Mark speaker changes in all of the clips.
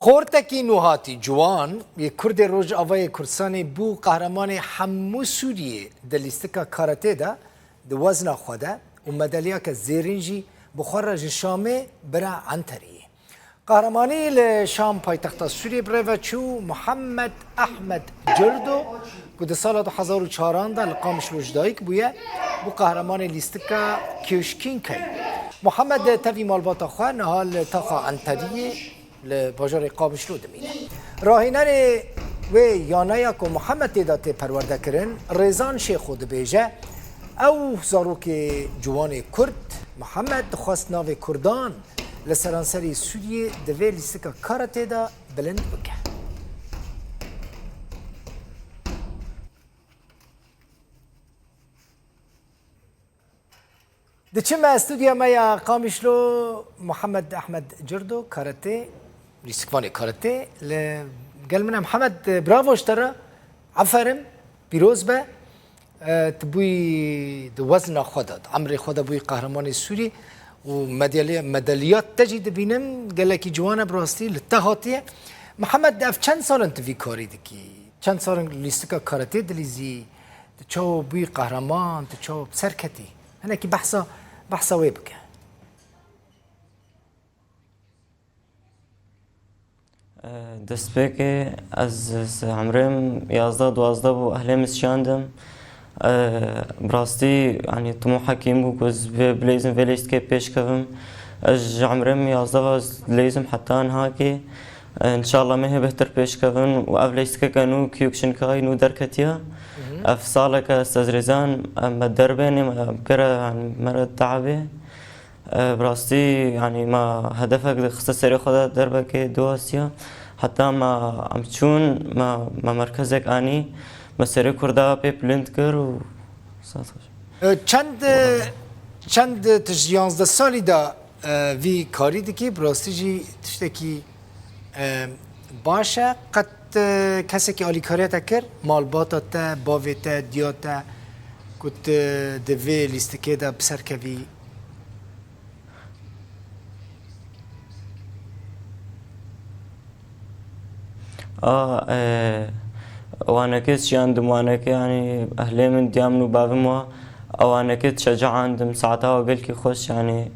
Speaker 1: خورتکی نوهاتی جوان یک کرد روج آوای کردستان بو قهرمان همو سوریه دلیستکا کاراته دا دو وزن خوده و مدالیا که زیرینجی بخور رج شامه برا عنتریه قهرمانی لشام پایتخت سوریه برای چو محمد احمد جردو که در سال 2004 دا لقامش وجدایی که بویه بو قهرمان لیستکا کیوشکین کی محمد تاوی مالباتا خواه نهال تاقا عنتریه لباجار قامش رو دمینه راهینر و یانایا که محمد تیدات پرورده کرن ریزان شیخ خود بیجه او زاروک جوان کرد محمد خواست ناو کردان لسرانسری سوریه دوی لیستکا کاراته دا بلند بکه دچم استودیا مایا قامشلو محمد احمد جردو کاراته لیستکوان کاراته قال منها محمد برافو اشترى عفرم بيروز به تبوي وزن خدد عمري خدا بوي قهرمان السوري وميداليات تجد بينم قال لك جوانا براستي للتهاتيه محمد اف چند سال انت في كاري دكي چند سال لیستکا کاراته دليزي تشو بوي قهرمان تشو بسركتي انا كي بحثا ويبك
Speaker 2: دست به از عمرم 11-12 بو اهلم شاندم براستی یعنی طموح حکیم بو کز بلیزم ولیست که پیش کردم از عمرم 11 از لیزم حتی آنها که ان شاء الله مه بهتر پیش کردم و اولیست که کنو کیوکشن کای نو درکتیا اف ساله که استزرزان مدربني بكره مرة تعبه براستي يعني ما هدفك خصوصا خدا دربك دو آسیا حتى ما عم تشون ما مركزك اني مسيري كردا بي بلند كر و
Speaker 1: چند تجیانز ده سالی دا وی کاری دکی براستی جی تشتکی باشه قد کسی که آلی کاریت کرد مالباتا تا باویتا دیاتا کت دوی لیستکه دا بسر کوی
Speaker 2: وانا كنت عندهم وانا يعني اهلي من ديامنو بابموا او انا كنت شجع عندهم ساعتها وقال كي خوش يعني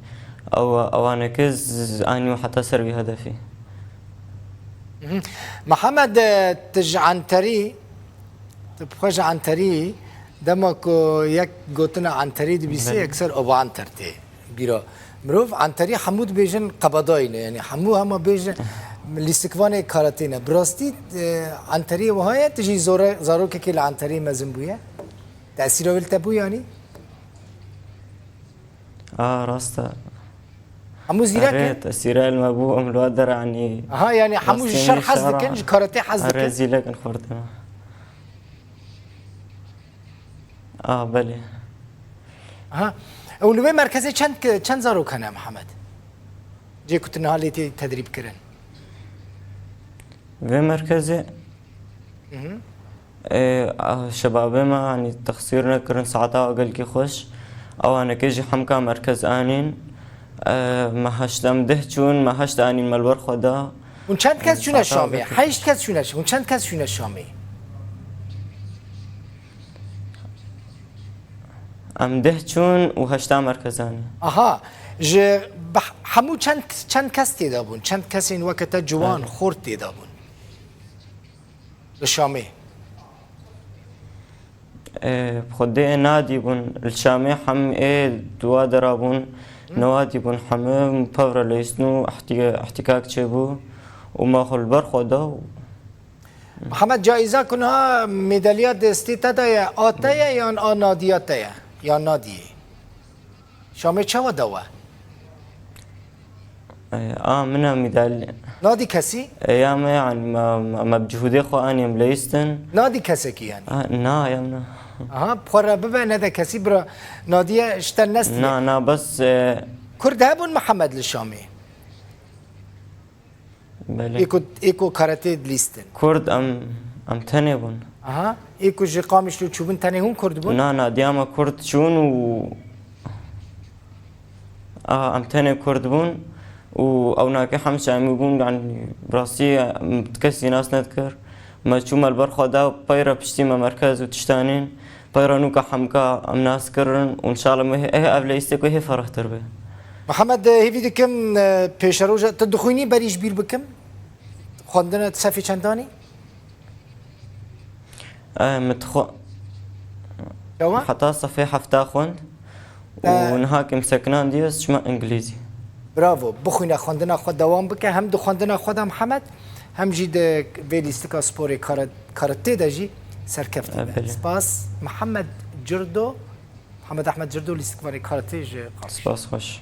Speaker 2: او انا كز اني حتى سربي هدفي
Speaker 1: محمد تج عنتری تبخش عنتری دمکو یک گوتنا عنتری دبیسی اکثر ابو عنترته بیرا مروف عنتری حمود بیجن قبضاینه یعنی حمو هم بیجن لیستکوان کاراتینه براستی عنتری وهای تجی زارو که کل عنتری مزن بویه تأثیر اول تبو یعنی
Speaker 2: راسته
Speaker 1: حمو زیرا که
Speaker 2: تأثیر المبو الوادر يعني
Speaker 1: يعني حمو الشر حزد كنج كاراتيه حزد كنج
Speaker 2: رزيلة كن خوردنا بله
Speaker 1: اولوی مرکزی چند زارو کنه محمد جي كنت نهالي تدريب كرن
Speaker 2: في مركزي شبابي ما يعني تخسيرنا كرن ساعتها اقل كي خوش او انا كيجي حمكا مركز انين ما هشتم ده چون ما هشت انين ملور خدا
Speaker 1: اون چند کس شونه شامه 8 کس شونه اون چند کس شونه شامه
Speaker 2: ام ده چون و هشتا مرکزانی
Speaker 1: ج همو چند کس تیدا بون چند کس این وقت جوان خورد تیدا بون لشامه
Speaker 2: خده نادي بون الشامي حم دوا درابون نوادي بون حم بفر ليسنو احتكاك تشبو وما خل بر خدا
Speaker 1: محمد جایزه کنها مدالیا دستی تدایا آتایا یا نادیاتایا یا نادیه شامه چه و دوا
Speaker 2: منها مدال
Speaker 1: نادي كسي
Speaker 2: ايام يعني ما بجهودي خو اني مليستن
Speaker 1: نادي كسي كي يعني
Speaker 2: نا يامنا
Speaker 1: بخورا ببا ندا كسي برا نادية اشتن نسل
Speaker 2: نا بس
Speaker 1: كرد هابون محمد للشامي
Speaker 2: بله
Speaker 1: ايكو كاراتيه دليستن
Speaker 2: كرد ام تاني بون
Speaker 1: ايكو جي قامش لو تشوفن تاني هم كرد بون
Speaker 2: نا دياما كرد شون و ام تاني كرد بون او ناكي حمش عم يقول يعني براسي متكسي ناس نذكر ما تشوم البرخو دا بايرا بشتيما مركز وتشتانين بايرا نوكا حمكا ام ناس كرن وان شاء الله ما هي افليستك وهي فرح تربه.
Speaker 1: محمد هیوی دکم پیش روزه تدخوینی بریش بیر بکم خواندن صفی چندانی؟ شو؟
Speaker 2: حتى صفي حفتا خوند ونهاك مسكنان ديوس شما انجليزي.
Speaker 1: برافو بخوینا خواندن خود دوام بکه هم دو خواندن خود هم حمد هم جید ویلیستیکا سپوری کارته دجی سرکفته به. سپاس محمد جردو محمد احمد جردو لیستیکواری کارته
Speaker 2: سپاس خوش.